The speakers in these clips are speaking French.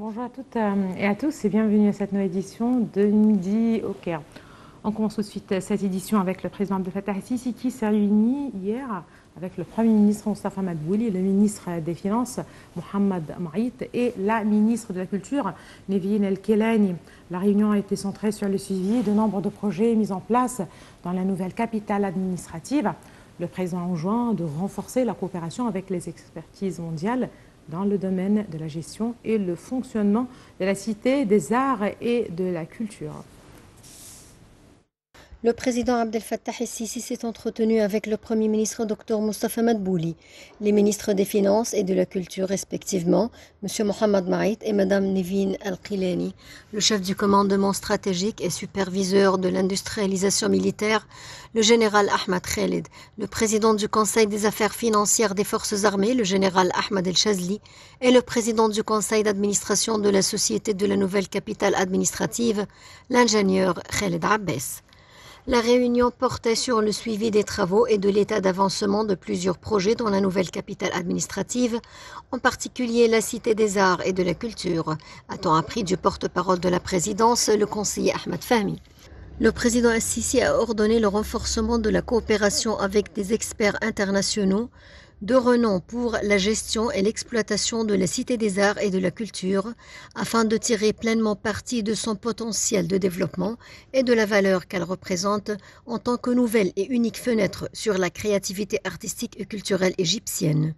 Bonjour à toutes et à tous et bienvenue à cette nouvelle édition de Midi au Caire. On commence tout de suite cette édition avec le président Abdel Fattah el-Sisi qui s'est réuni hier avec le Premier ministre Mostafa Madbouli, le ministre des Finances Mohamed Maït et la ministre de la Culture Nevin El-Kelani. La réunion a été centrée sur le suivi de nombre de projets mis en place dans la nouvelle capitale administrative. Le président a enjoint de renforcer la coopération avec les expertises mondiales dans le domaine de la gestion et le fonctionnement de la Cité des Arts et de la Culture. Le président Abdel Fattah el-Sisi s'est entretenu avec le Premier ministre Dr Mostafa Madbouli, les ministres des Finances et de la Culture respectivement, M. Mohamed Maït et Mme Nevin El-Kelani, le chef du commandement stratégique et superviseur de l'industrialisation militaire, le général Ahmed Khaled, le président du Conseil des affaires financières des forces armées, le général Ahmed El-Chazli, et le président du conseil d'administration de la Société de la nouvelle capitale administrative, l'ingénieur Khaled Abbas. La réunion portait sur le suivi des travaux et de l'état d'avancement de plusieurs projets dans la nouvelle capitale administrative, en particulier la Cité des Arts et de la Culture, a-t-on appris du porte-parole de la présidence, le conseiller Ahmed Fahmi. Le président el-Sisi a ordonné le renforcement de la coopération avec des experts internationaux de renom pour la gestion et l'exploitation de la Cité des Arts et de la Culture, afin de tirer pleinement parti de son potentiel de développement et de la valeur qu'elle représente en tant que nouvelle et unique fenêtre sur la créativité artistique et culturelle égyptienne.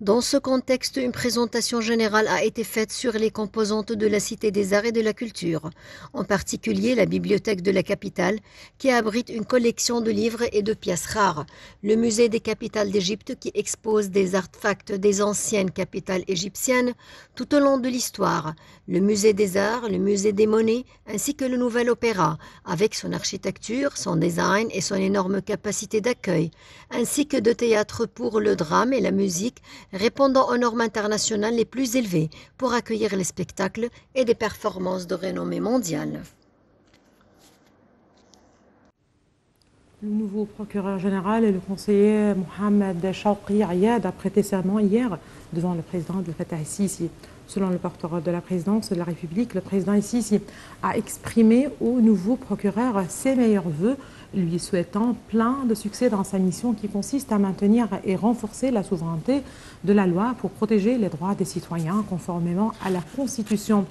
Dans ce contexte, une présentation générale a été faite sur les composantes de la Cité des Arts et de la Culture, en particulier la bibliothèque de la capitale, qui abrite une collection de livres et de pièces rares, le musée des capitales d'Égypte qui expose des artefacts des anciennes capitales égyptiennes tout au long de l'histoire, le musée des arts, le musée des monnaies, ainsi que le nouvel opéra, avec son architecture, son design et son énorme capacité d'accueil, ainsi que de théâtres pour le drame et la musique, répondant aux normes internationales les plus élevées pour accueillir les spectacles et des performances de renommée mondiale. Le nouveau procureur général et le conseiller Mohamed Chawqi Ayad a prêté serment hier devant le président Abdel Fattah el-Sisi. Selon le porte-parole de la présidence de la République, le président el-Sisi a exprimé au nouveau procureur ses meilleurs vœux, lui souhaitant plein de succès dans sa mission qui consiste à maintenir et renforcer la souveraineté de la loi pour protéger les droits des citoyens conformément à la Constitution.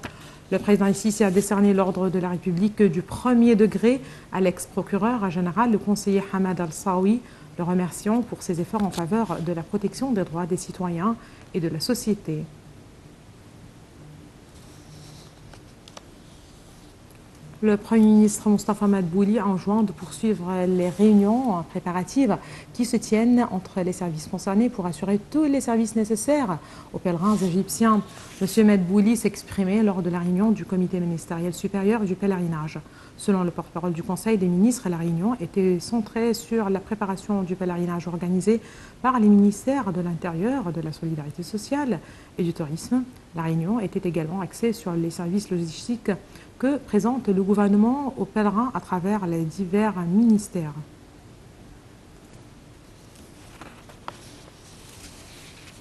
Le président el-Sisi a décerné l'ordre de la République du premier degré à l'ex-procureur général, le conseiller Hamad Al-Saoui, le remerciant pour ses efforts en faveur de la protection des droits des citoyens et de la société. Le Premier ministre Mostafa Madbouli enjoint de poursuivre les réunions préparatives qui se tiennent entre les services concernés pour assurer tous les services nécessaires aux pèlerins égyptiens. M. Madbouli s'exprimait lors de la réunion du comité ministériel supérieur du pèlerinage. Selon le porte-parole du Conseil des ministres, la réunion était centrée sur la préparation du pèlerinage organisé par les ministères de l'Intérieur, de la Solidarité sociale et du Tourisme. La réunion était également axée sur les services logistiques que présente le gouvernement aux pèlerins à travers les divers ministères.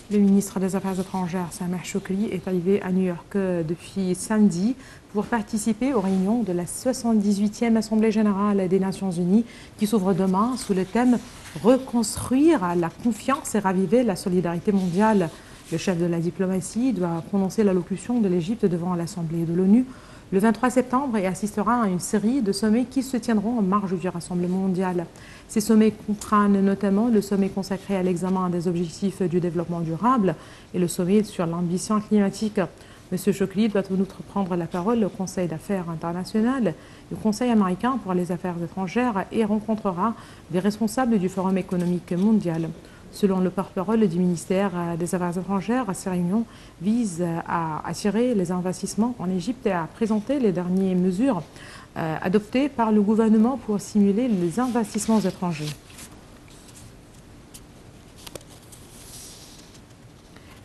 Le ministre des Affaires étrangères, Sameh Shoukry, est arrivé à New York depuis samedi pour participer aux réunions de la 78e Assemblée générale des Nations unies qui s'ouvre demain sous le thème « Reconstruire la confiance et raviver la solidarité mondiale ». Le chef de la diplomatie doit prononcer l'allocution de l'Égypte devant l'Assemblée de l'ONU le 23 septembre et assistera à une série de sommets qui se tiendront en marge du Rassemblement mondial. Ces sommets comprennent notamment le sommet consacré à l'examen des objectifs du développement durable et le sommet sur l'ambition climatique. M. Shoukry doit en outre prendre la parole au Conseil d'affaires internationales, le Conseil américain pour les affaires étrangères et rencontrera des responsables du Forum économique mondial. Selon le porte-parole du ministère des Affaires étrangères, ces réunions visent à attirer les investissements en Égypte et à présenter les dernières mesures adoptées par le gouvernement pour stimuler les investissements étrangers.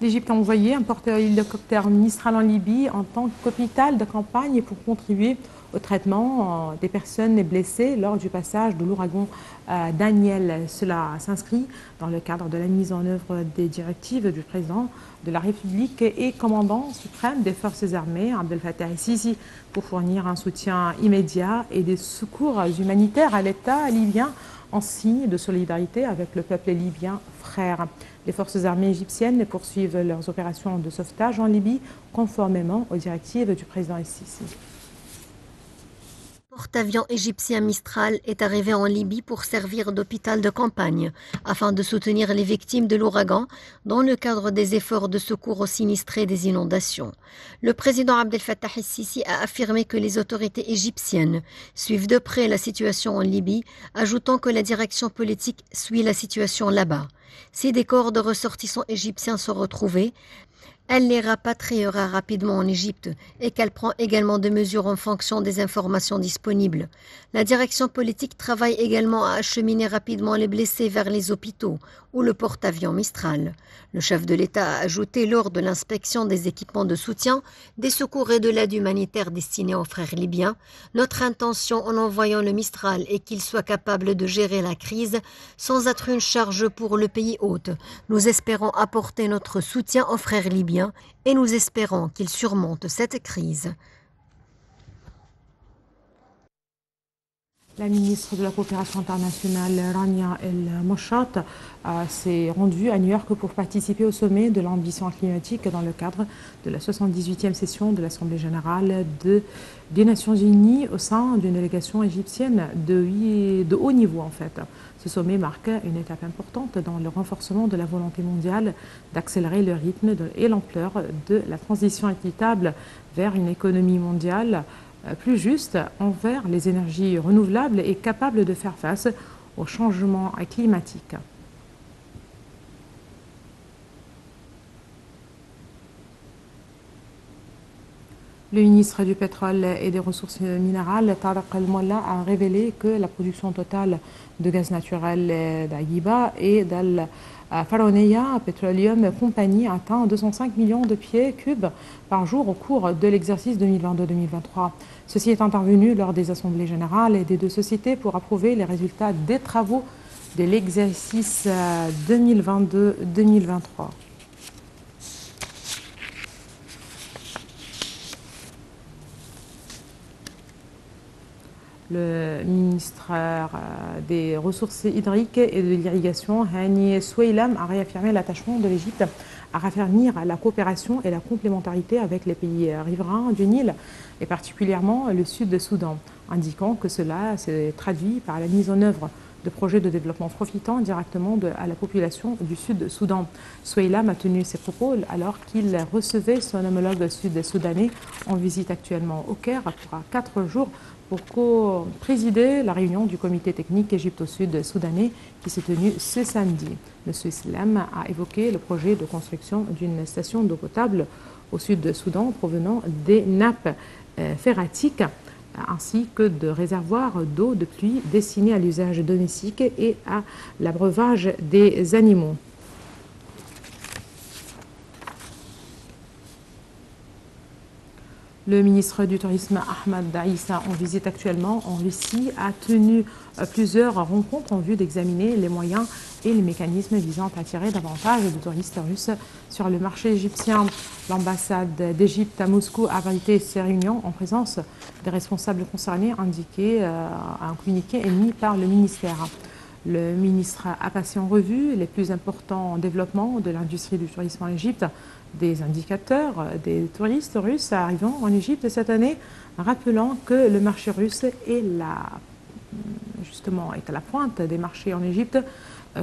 L'Égypte a envoyé un porte-hélicoptère Mistral en Libye en tant qu'hôpital de campagne pour contribuer au traitement des personnes blessées lors du passage de l'ouragan Daniel. Cela s'inscrit dans le cadre de la mise en œuvre des directives du président de la République et commandant suprême des forces armées, Abdel Fattah el-Sisi, pour fournir un soutien immédiat et des secours humanitaires à l'État libyen en signe de solidarité avec le peuple libyen frère. Les forces armées égyptiennes poursuivent leurs opérations de sauvetage en Libye conformément aux directives du président el-Sisi. Le porte-avions égyptien Mistral est arrivé en Libye pour servir d'hôpital de campagne afin de soutenir les victimes de l'ouragan dans le cadre des efforts de secours aux sinistrés des inondations. Le président Abdel Fattah el-Sisi a affirmé que les autorités égyptiennes suivent de près la situation en Libye, ajoutant que la direction politique suit la situation là-bas. Si des corps de ressortissants égyptiens sont retrouvés, elle les rapatriera rapidement en Égypte et qu'elle prend également des mesures en fonction des informations disponibles. La direction politique travaille également à acheminer rapidement les blessés vers les hôpitaux ou le porte-avions Mistral. Le chef de l'État a ajouté lors de l'inspection des équipements de soutien, des secours et de l'aide humanitaire destinés aux frères libyens. Notre intention en envoyant le Mistral est qu'il soit capable de gérer la crise sans être une charge pour le pays hôte. Nous espérons apporter notre soutien aux frères libyens et nous espérons qu'il surmonte cette crise. La ministre de la Coopération internationale, Rania El-Moshat, s'est rendue à New York pour participer au sommet de l'ambition climatique dans le cadre de la 78e session de l'Assemblée générale des Nations Unies au sein d'une délégation égyptienne de haut niveau en fait. Ce sommet marque une étape importante dans le renforcement de la volonté mondiale d'accélérer le rythme et l'ampleur de la transition équitable vers une économie mondiale plus juste envers les énergies renouvelables et capable de faire face au changement climatique. Le ministre du Pétrole et des Ressources minérales, Tarek El-Molla, a révélé que la production totale de gaz naturel d'Aguiba et d'Al-Faroneya Petroleum Company atteint 205 millions de pieds cubes par jour au cours de l'exercice 2022-2023. Ceci est intervenu lors des assemblées générales des deux sociétés pour approuver les résultats des travaux de l'exercice 2022-2023. Le ministre des Ressources hydriques et de l'Irrigation, Hani Soueilam, a réaffirmé l'attachement de l'Égypte à raffermir la coopération et la complémentarité avec les pays riverains du Nil, et particulièrement le Sud-Soudan, indiquant que cela se traduit par la mise en œuvre de projets de développement profitant directement à la population du Sud-Soudan. Soueilam a tenu ses propos alors qu'il recevait son homologue sud-soudanais en visite actuellement au Caire pour 4 jours pour co-présider la réunion du comité technique égypto-sud-soudanais qui s'est tenue ce samedi. M. Islam a évoqué le projet de construction d'une station d'eau potable au Sud-Soudan provenant des nappes phréatiques ainsi que de réservoirs d'eau de pluie destinés à l'usage domestique et à l'abreuvage des animaux. Le ministre du Tourisme, Ahmed Daïssa, en visite actuellement en Russie, a tenu plusieurs rencontres en vue d'examiner les moyens et les mécanismes visant à attirer davantage de touristes russes sur le marché égyptien. L'ambassade d'Égypte à Moscou a abrité ces réunions en présence des responsables concernés, indiqué un communiqué émis par le ministère. Le ministre a passé en revue les plus importants développements de l'industrie du tourisme en Égypte, des indicateurs des touristes russes arrivant en Égypte cette année, rappelant que le marché russe est à la pointe des marchés en Égypte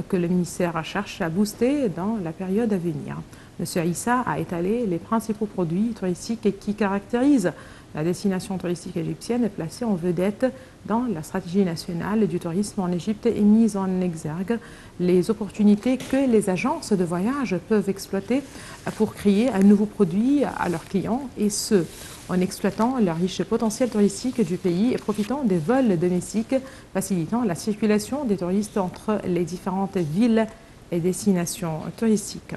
que le ministère cherche à booster dans la période à venir. M. Aïssa a étalé les principaux produits touristiques qui caractérisent la destination touristique égyptienne, placée en vedette dans la stratégie nationale du tourisme en Égypte et mise en exergue les opportunités que les agences de voyage peuvent exploiter pour créer un nouveau produit à leurs clients, et ce, en exploitant le riche potentiel touristique du pays et profitant des vols domestiques, facilitant la circulation des touristes entre les différentes villes et destinations touristiques.